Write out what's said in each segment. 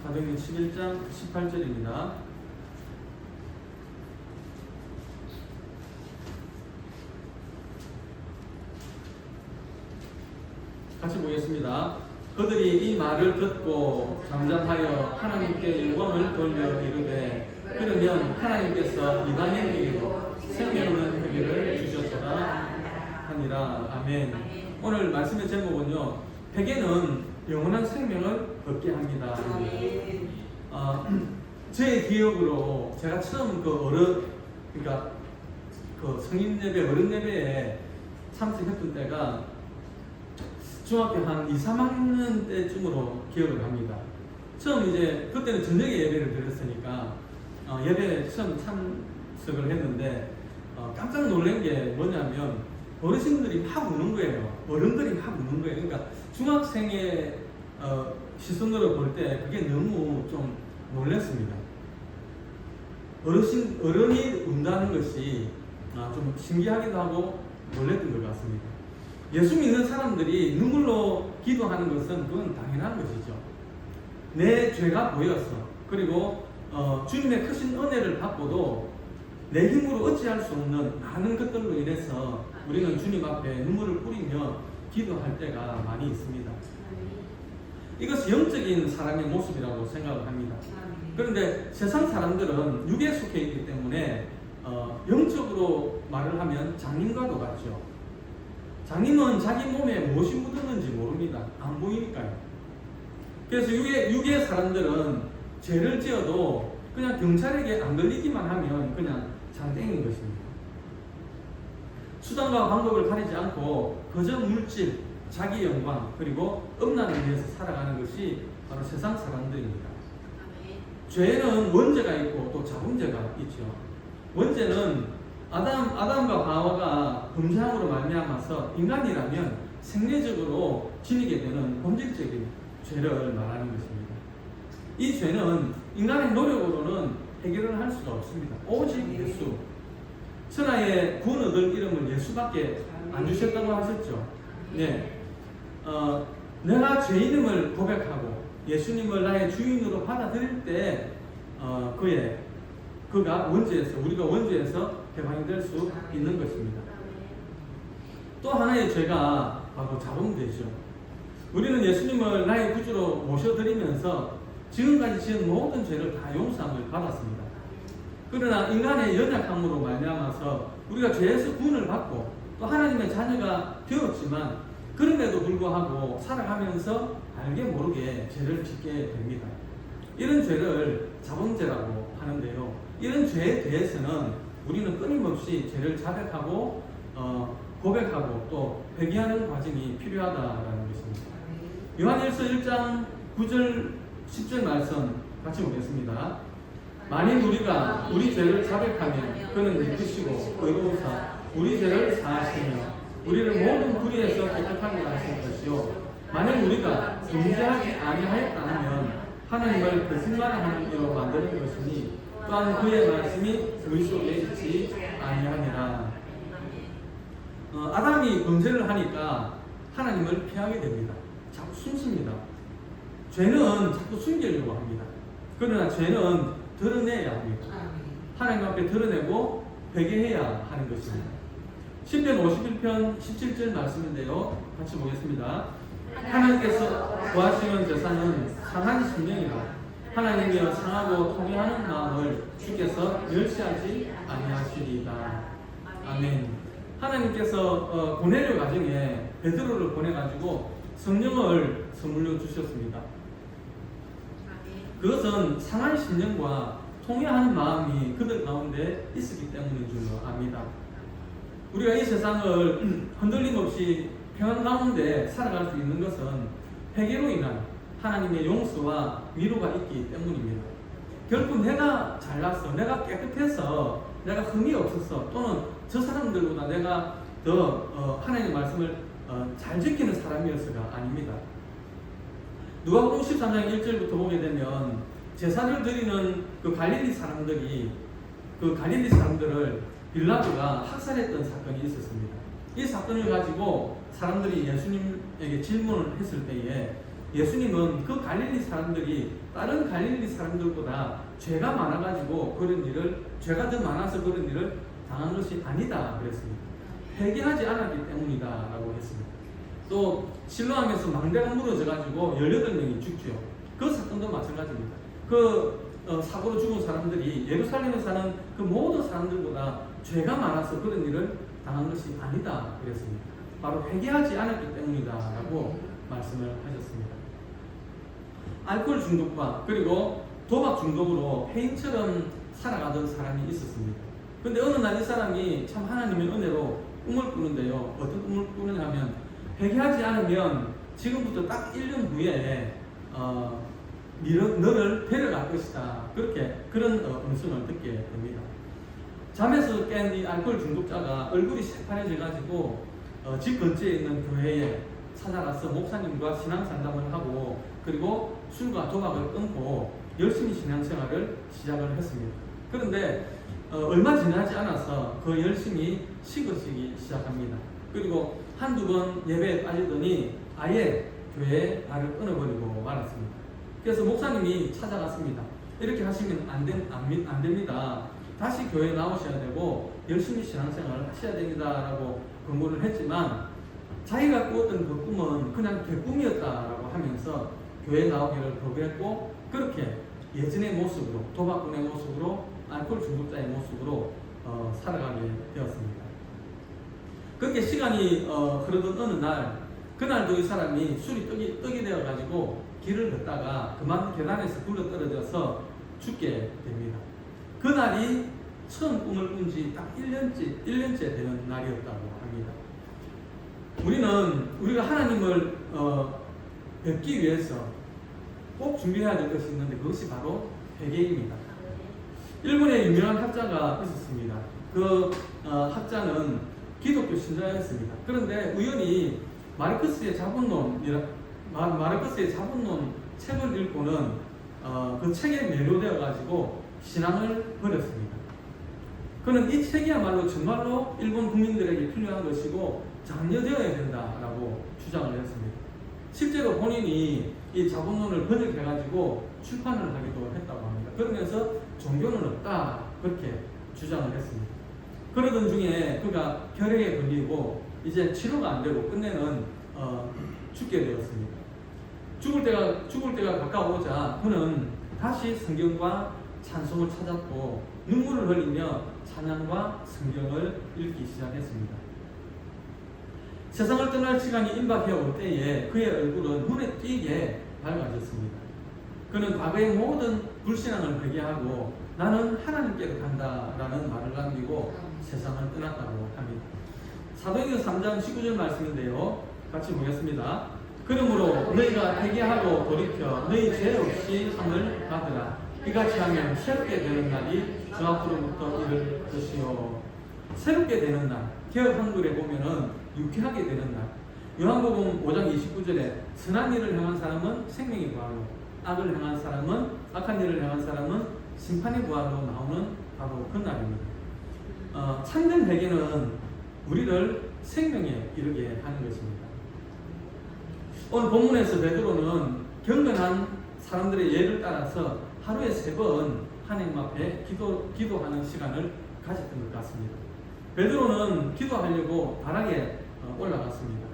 사도행전 11장 18절입니다. 같이 보겠습니다. 그들이 이 말을 듣고 잠잠하여 하나님께 영광을 돌려 이르되 그러면 하나님께서 이방인에게도 생명없는 회개를 주셨더라 하니라. 아멘. 오늘 말씀의 제목은요, 회개는 영원한 생명을 얻게 합니다. 제 기억으로 제가 처음 그러니까 성인 예배, 어른 예배에 참석했던 때가 중학교 한 2, 3학년 때쯤으로 기억을 합니다. 처음 이제 그때는 저녁에 예배를 드렸으니까 예배에 처음 참석을 했는데 깜짝 놀란 게 뭐냐면 어르신들이 막 우는 거예요. 어른들이 막 우는 거예요. 그러니까 중학생의 시선으로 볼 때 그게 너무 좀 놀랐습니다. 어른이 운다는 것이 좀 신기하기도 하고 놀랬던 것 같습니다. 예수 믿는 사람들이 눈물로 기도하는 것은 그건 당연한 것이죠. 내 죄가 보여서 그리고 주님의 크신 은혜를 받고도 내 힘으로 어찌할 수 없는 많은 것들로 인해서 우리는 주님 앞에 눈물을 뿌리며 기도할 때가 많이 있습니다. 이것이 영적인 사람의 모습이라고 생각을 합니다. 그런데 세상 사람들은 육에 속해 있기 때문에 영적으로 말을 하면 장님과도 같죠. 장님은 자기 몸에 무엇이 묻었는지 모릅니다. 안 보이니까요. 그래서 육의 사람들은 죄를 지어도 그냥 경찰에게 안 걸리기만 하면 그냥 장땡인 것입니다. 수단과 방법을 가리지 않고 그저 물질, 자기 영광, 그리고 음란을 위해서 살아가는 것이 바로 세상 사람들입니다. 죄는 원죄가 있고 또 자범죄가 있죠. 원죄는 아담과 하와가 범죄함으로 말미암아서 인간이라면 생리적으로 지니게 되는 본질적인 죄를 말하는 것입니다. 이 죄는 인간의 노력으로는 해결을 할 수가 없습니다. 오직 예수. 천하에 구원 얻을 이름을 예수밖에 안 주셨다고 하셨죠. 네. 내가 죄인임을 고백하고 예수님을 나의 주인으로 받아들일 때 그가 우리가 원죄에서 해방이 될 수 있는 것입니다. 또 하나의 죄가 바로 자범죄죠. 우리는 예수님을 나의 구주로 모셔드리면서 지금까지 지은 모든 죄를 다 용서함을 받았습니다. 그러나 인간의 연약함으로 말미암아서 우리가 죄에서 구원을 받고 또 하나님의 자녀가 되었지만 그럼에도 불구하고 살아가면서 알게 모르게 죄를 짓게 됩니다. 이런 죄를 자범죄라고 하는데요. 이런 죄에 대해서는 우리는 끊임없이 죄를 자백하고 고백하고 또 회개하는 과정이 필요하다라는 것입니다. 요한일서 1장 9절 10절 말씀 같이 보겠습니다. 만일 우리가 우리 죄를 자백하면 그는 믿으시고 의로우사 우리 죄를 사하시며 우리를 모든 불의에서 깨끗하게 하실 것이요 만일 우리가 범죄하지 아니하였다면 하나님을 거짓말하는 이로 만드는 것이니 또한 그의 말씀이 우리 속에 있지 아니하니라. 아담이 범죄를 하니까 하나님을 피하게 됩니다. 자꾸 숨습니다. 죄는 자꾸 숨기려고 합니다. 그러나 죄는 드러내야 합니다. 하나님 앞에 드러내고 회개해야 하는 것입니다. 시편 51편 17절 말씀인데요. 같이 보겠습니다. 하나님께서 구하시는 제사는 상한 심령이라 하나님이여 상하고 통회하는 마음을 주께서 멸시하지 아니하시리이다. 아멘. 하나님께서 고넬료 가정에 베드로를 보내가지고 성령을 선물로 주셨습니다. 그것은 상한 심령과 통회하는 마음이 그들 가운데 있었기 때문인 줄로 압니다. 우리가 이 세상을 흔들림 없이 평안 가운데 살아갈 수 있는 것은 회개로 인한 하나님의 용서와 위로가 있기 때문입니다. 결국 내가 잘났어, 내가 깨끗해서, 내가 흠이 없었어, 또는 저 사람들보다 내가 더 하나님의 말씀을 잘 지키는 사람이었어가 아닙니다. 누가복음 13장 1절부터 보게 되면 제사를 드리는 그 갈릴리 사람들을 빌라도가 학살했던 사건이 있었습니다. 이 사건을 가지고 사람들이 예수님에게 질문을 했을 때에 예수님은 그 갈릴리 사람들이 다른 갈릴리 사람들보다 죄가 많아가지고 그런 일을, 죄가 더 많아서 그런 일을 당한 것이 아니다 그랬습니다. 회개하지 않았기 때문이다 라고 했습니다. 또 실로암에서 망대가 무너져가지고 18명이 죽죠. 그 사건도 마찬가지입니다. 사고로 죽은 사람들이 예루살렘에 사는 그 모든 사람들보다 죄가 많아서 그런 일을 당한 것이 아니다 그랬습니다. 바로 회개하지 않았기 때문이다 라고 말씀을 하셨습니다. 알코올 중독과 그리고 도박 중독으로 폐인처럼 살아가던 사람이 있었습니다. 근데 어느 날 이 사람이 참 하나님의 은혜로 꿈을 꾸는데요. 어떤 꿈을 꾸느냐 하면, 회개하지 않으면 지금부터 딱 1년 후에 너를 데려갈 것이다. 그런 음성을 듣게 됩니다. 잠에서 깬 이 알코올 중독자가 얼굴이 새파래져가지고 집 근처에 있는 교회에 찾아가서 목사님과 신앙 상담을 하고, 그리고 술과 도박을 끊고 열심히 신앙생활을 시작을 했습니다. 그런데 얼마 지나지 않아서 그 열심히 식어지기 시작합니다. 그리고 한두 번 예배에 빠지더니 아예 교회에 발을 끊어버리고 말았습니다. 그래서 목사님이 찾아갔습니다. 이렇게 하시면 안 됩니다. 다시 교회에 나오셔야 되고 열심히 신앙생활을 하셔야 됩니다 라고 권고를 했지만, 자기가 꾸었던 그 꿈은 그냥 개꿈이었다라고 하면서 교회에 나오기를 거부했고, 그렇게 예전의 모습으로, 도박꾼의 모습으로, 알코올 중독자의 모습으로 살아가게 되었습니다. 그렇게 시간이 흐르던 어느 날, 그날도 이 사람이 술이 떡이 되어가지고 길을 걷다가 그만 계단에서 굴러 떨어져서 죽게 됩니다. 그날이 처음 꿈을 꾼 지 딱 1년째 되는 날이었다고 합니다. 우리가 하나님을 뵙기 위해서 꼭 준비해야 될 것이 있는데, 그것이 바로 회개입니다. 일본에 유명한 학자가 있었습니다. 그 학자는 기독교 신자였습니다. 그런데 우연히 마르크스의 자본론 책을 읽고는 그 책에 매료되어 가지고 신앙을 버렸습니다. 그는 이 책이야말로 정말로 일본 국민들에게 필요한 것이고 장려되어야 된다라고 주장을 했습니다. 실제로 본인이 이 자본론을 번역해 가지고 출판을 하기도 했다고 합니다. 그러면서 종교는 없다 그렇게 주장을 했습니다. 그러던 중에 그가 혈액에 걸리고 이제 치료가 안 되고 끝내는 죽게 되었습니다. 죽을 때가 가까워오자 그는 다시 성경과 찬송을 찾았고 눈물을 흘리며 찬양과 성경을 읽기 시작했습니다. 세상을 떠날 시간이 임박해 올 때에 그의 얼굴은 눈에 띄게 밝아졌습니다. 그는 과거의 모든 불신앙을 회개하고 나는 하나님께로 간다라는 말을 남기고 세상을 떠났다고 합니다. 사도행전 3장 19절 말씀인데요. 같이 보겠습니다. 그러므로 너희가 회개하고 돌이켜 너희 죄 없이 상을 받으라. 이같이 하면 새롭게 되는 날이 주 앞으로부터 이를 것이요. 새롭게 되는 날, 개역 한글에 보면은 유쾌하게 되는 날. 요한복음 5장 29절에 선한 일을 행한 사람은 생명의 부활로, 악한 일을 행한 사람은 심판의 부활로 나오는 바로 그 날입니다. 참된 회개는 우리를 생명에 이르게 하는 것입니다. 오늘 본문에서 베드로는 경건한 사람들의 예를 따라서 하루에 3번 하나님 앞에 기도하는 시간을 가졌던 것 같습니다. 베드로는 기도하려고 다락에 올라갔습니다.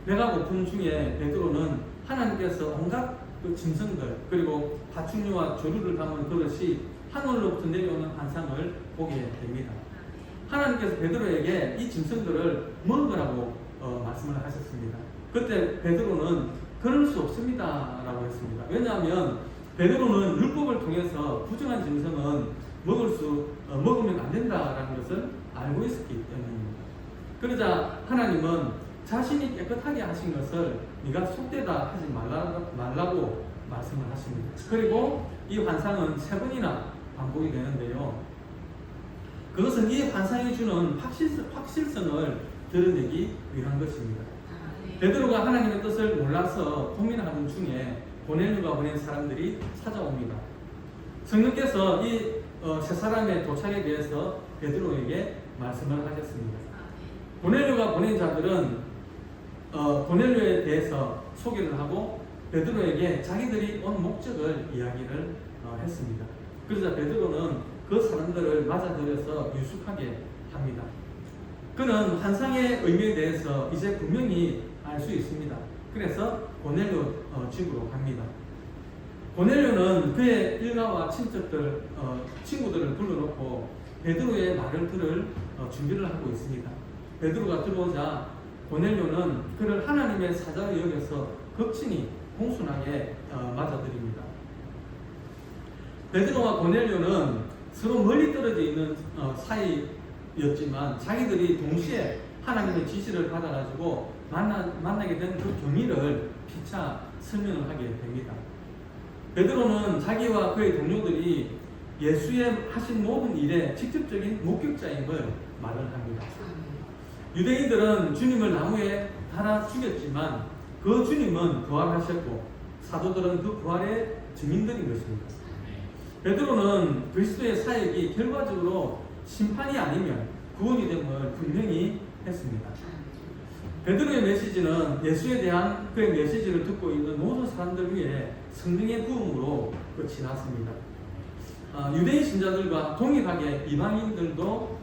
배가 고픈 중에 베드로는 하나님께서 온갖 그 짐승들 그리고 파충류와 조류를 담은 그릇이 하늘로부터 내려오는 환상을 보게 됩니다. 하나님께서 베드로에게 이 짐승들을 먹으라고 말씀을 하셨습니다. 그때 베드로는 그럴 수 없습니다 라고 했습니다. 왜냐하면 베드로는 율법을 통해서 부정한 짐승은 먹으면 안 된다라는 것을 알고 있었기 때문입니다. 그러자 하나님은 자신이 깨끗하게 하신 것을 네가 속되다 하지 말라고 말씀을 하십니다. 그리고 이 환상은 3번이나 반복이 되는데요. 그것은 이 환상이 주는 확실성을 드러내기 위한 것입니다. 베드로가 하나님의 뜻을 몰라서 고민하던 중에 고넬료가 보낸 사람들이 찾아옵니다. 성령께서 이 세 사람의 도착에 대해서 베드로에게 말씀을 하셨습니다. 고넬료가 보낸 자들은 고넬료에 대해서 소개를 하고 베드로에게 자기들이 온 목적을 이야기를 했습니다. 그러자 베드로는 그 사람들을 맞아들여서 유숙하게 합니다. 그는 환상의 의미에 대해서 이제 분명히 알 수 있습니다. 그래서 고넬료 집으로 갑니다. 고넬료는 그의 일가와 친구들을 불러놓고 베드로의 말을 들을 준비를 하고 있습니다. 베드로가 들어오자 고넬료는 그를 하나님의 사자로 여겨서 극진히 공손하게 맞아들입니다. 베드로와 고넬료는 서로 멀리 떨어져 있는 사이였지만 자기들이 동시에 하나님의 지시를 받아가지고 만나게 된 그 경위를 피차 설명을 하게 됩니다. 베드로는 자기와 그의 동료들이 예수의 하신 모든 일의 직접적인 목격자임을 말을 합니다. 유대인들은 주님을 나무에 달아 죽였지만 그 주님은 부활하셨고 사도들은 그 부활의 증인들인 것입니다. 베드로는 그리스도의 사역이 결과적으로 심판이 아니면 구원이 됨을 분명히 했습니다. 베드로의 메시지는 예수에 대한 그의 메시지를 듣고 있는 모든 사람들 위해 성령의 부음으로 끝이 났습니다. 유대인 신자들과 동일하게 이방인들도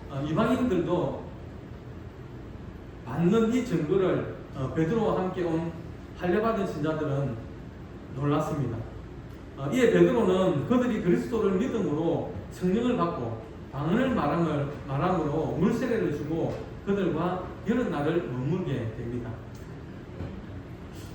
받는 이 증거를 베드로와 함께 온 할례받은 신자들은 놀랐습니다. 이에 베드로는 그들이 그리스도를 믿음으로 성령을 받고 방언을 말함으로 물세례를 주고 그들과 여러 날을 머물게 됩니다.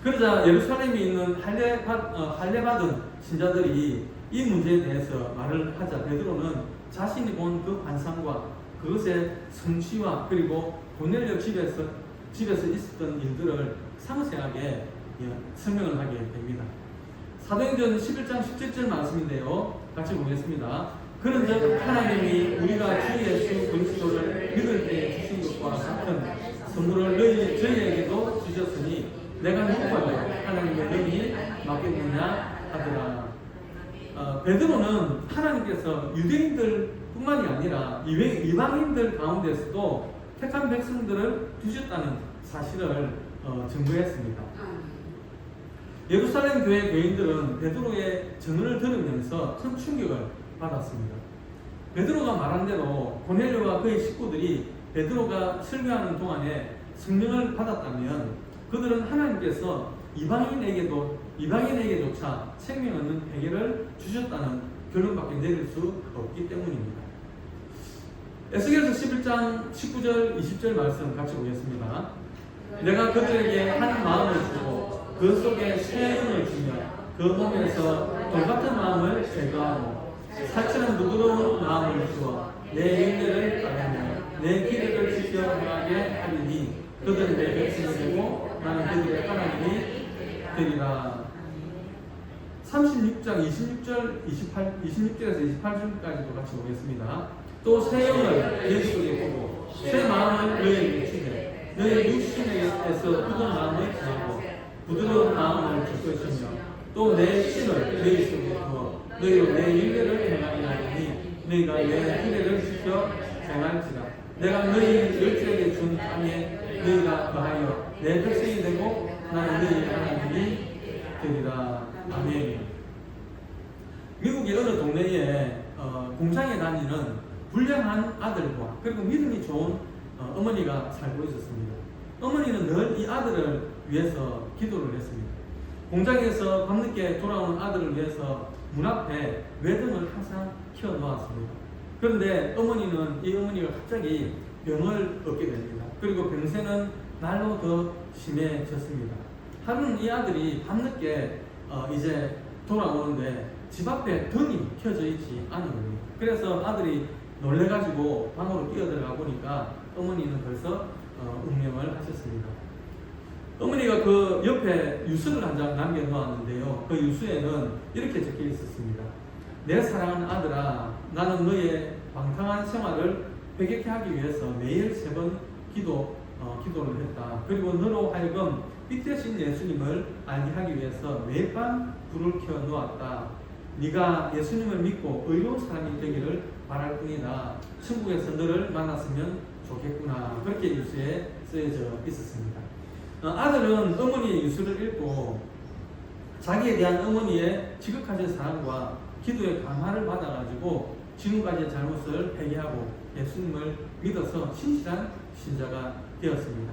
그러자 예루살렘에 있는 할례받은 신자들이 이 문제에 대해서 말을 하자 베드로는 자신이 본 그 환상과 그것의 성취와 그리고 고넬료 집에서 있었던 일들을 상세하게 설명을 하게 됩니다. 사도행전 11장 17절 말씀인데요. 같이 보겠습니다. 그런즉 하나님이 우리가 주 예수 그리스도를 믿을 때 주신 것과 같은 선물을 저희에게도 주셨으니 내가 누구말로 하나님의 능히 맡겼느냐 하더라. 베드로는 하나님께서 유대인들 뿐만이 아니라 이방인들 가운데서도 택한 백성들을 두셨다는 사실을 증거했습니다. 예루살렘 교회 교인들은 베드로의 증언을 들으면서 큰 충격을 받았습니다. 베드로가 말한 대로 고넬료와 그의 식구들이 베드로가 설교하는 동안에 성령을 받았다면 그들은 하나님께서 이방인에게조차 생명 없는 회개를 주셨다는 결론밖에 내릴 수 없기 때문입니다. 에스겔서 11장 19절 20절 말씀 같이 보겠습니다. 내가 그들에게 한 마음을 주고 그 속에 새 영을 주며 그 몸에서 돌같은 마음을 제거하고 살처럼 부드러운 마음을 주어 내 인내를 따르며 내 기대를 지켜 행하게 하리니 그들은 내 백성이 되고 나는 그들의 하나님이 되리라. 36장 26절에서 28절까지도 같이 보겠습니다. 또 새 영을 너희 속에 두고 새 마음을 너희에게 주되 너희 육신에서 굳은 마음을 지우고 부드러운 마음을 줄 것이며 또 내 신을 너희 속에 두어 너희로 내 인내를 행하게 하리니 너희가 내 기대를 지켜 행할지라. 내가 너희 열조에게 준 땅에 너희가 거하여 내 백성이 되고 나는 너희 하나님이 되리라. 아멘. 미국의 어느 동네에 공장에 다니는 불량한 아들과 그리고 믿음이 좋은 어머니가 살고 있었습니다. 어머니는 늘 이 아들을 위해서 기도를 했습니다. 공장에서 밤늦게 돌아오는 아들을 위해서 문 앞에 외등을 항상 켜놓았습니다. 그런데 이 어머니가 갑자기 병을 얻게 됩니다. 그리고 병세는 날로 더 심해졌습니다. 하루는 이 아들이 밤늦게 이제 돌아오는데 집 앞에 등이 켜져 있지 않은 겁니다. 그래서 아들이 놀래가지고 방으로 뛰어들어가 보니까 어머니는 벌써 운명을 하셨습니다. 어머니가 그 옆에 유서를 한 장 남겨놓았는데요. 그 유서에는 이렇게 적혀 있었습니다. 내 사랑하는 아들아, 나는 너의 방탕한 생활을 회개케 하기 위해서 매일 3번 기도를 했다. 그리고 너로 하여금 빛 대신 예수님을 알게 하기 위해서 매일 밤 불을 켜 놓았다. 네가 예수님을 믿고 의로운 사람이 되기를 바랄 뿐이다. 천국에서 너를 만났으면 좋겠구나. 그렇게 유서에 쓰여져 있었습니다. 아들은 어머니의 유서를 읽고 자기에 대한 어머니의 지극하신 사랑과 기도의 감화를 받아가지고 지금까지의 잘못을 회개하고 예수님을 믿어서 신실한 신자가 되었습니다.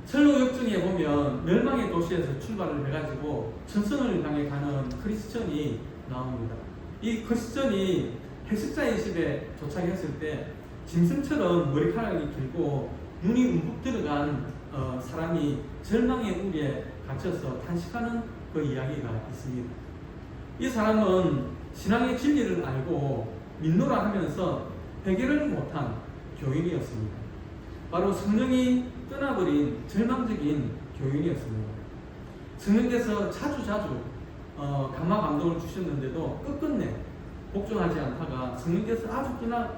철로 역정에 보면 멸망의 도시에서 출발을 해가지고 천성을 향해 가는 크리스천이 나옵니다. 이 크리스천이 해석자의 집에 도착했을 때 짐승처럼 머리카락이 길고 눈이 움푹 들어간 사람이 절망의 우리에 갇혀서 탄식하는 그 이야기가 있습니다. 이 사람은 신앙의 진리를 알고 믿노라 하면서 해결을 못한 교인이었습니다. 바로 성령이 떠나버린 절망적인 교인이었습니다. 성령께서 자주 감화 감동을 주셨는데도 끝끝내 복종하지 않다가 성령께서 아주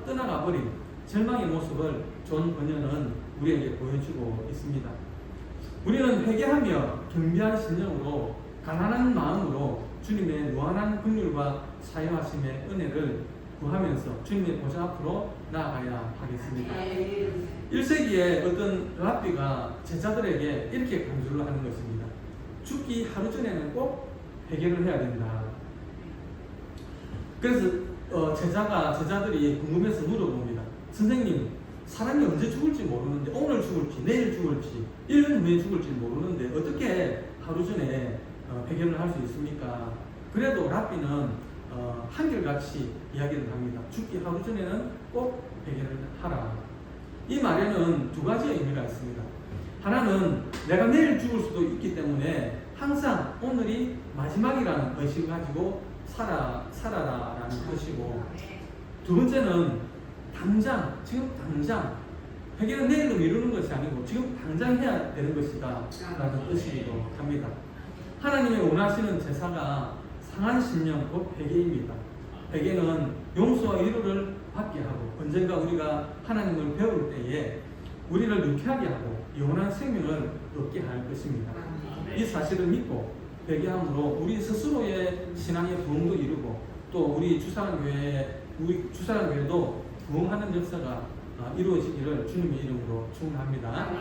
떠나가버린 절망의 모습을 존 번연은 우리에게 보여주고 있습니다. 우리는 회개하며 겸비한 심령으로 가난한 마음으로 주님의 무한한 긍휼과 사용하심의 은혜를 구하면서 주님의 보좌 앞으로 나아가야 하겠습니다. 1세기에 어떤 랍비가 제자들에게 이렇게 강조를 하는 것입니다. 죽기 하루 전에는 꼭 회개를 해야 된다. 그래서 제자들이 궁금해서 물어봅니다. 선생님, 사람이 언제 죽을지 모르는데, 오늘 죽을지 내일 죽을지 1년 후에 죽을지 모르는데 어떻게 하루 전에 회개를 할 수 있습니까? 그래도 랍비는 한결같이 이야기를 합니다. 죽기 하루 전에는 꼭 회개를 하라. 이 말에는 두 가지 의미가 있습니다. 하나는 내가 내일 죽을 수도 있기 때문에 항상 오늘이 마지막이라는 의식을 가지고 살아라라는 뜻이고, 두 번째는 지금 당장 회개는 내일로 미루는 것이 아니고 지금 당장 해야 되는 것이다 라는 뜻이기도 합니다. 하나님의 원하시는 제사가 상한 심령 곧 회개입니다. 회개는 용서와 위로를 받게 하고 언젠가 우리가 하나님을 배울 때에 우리를 유쾌하게 하고 영원한 생명을 얻게 할 것입니다. 이 사실을 믿고 회개함으로 우리 스스로의 신앙의 부흥도 이루고 또 우리 주사랑교회도 부흥하는 역사가 이루어지기를 주님의 이름으로 축원합니다.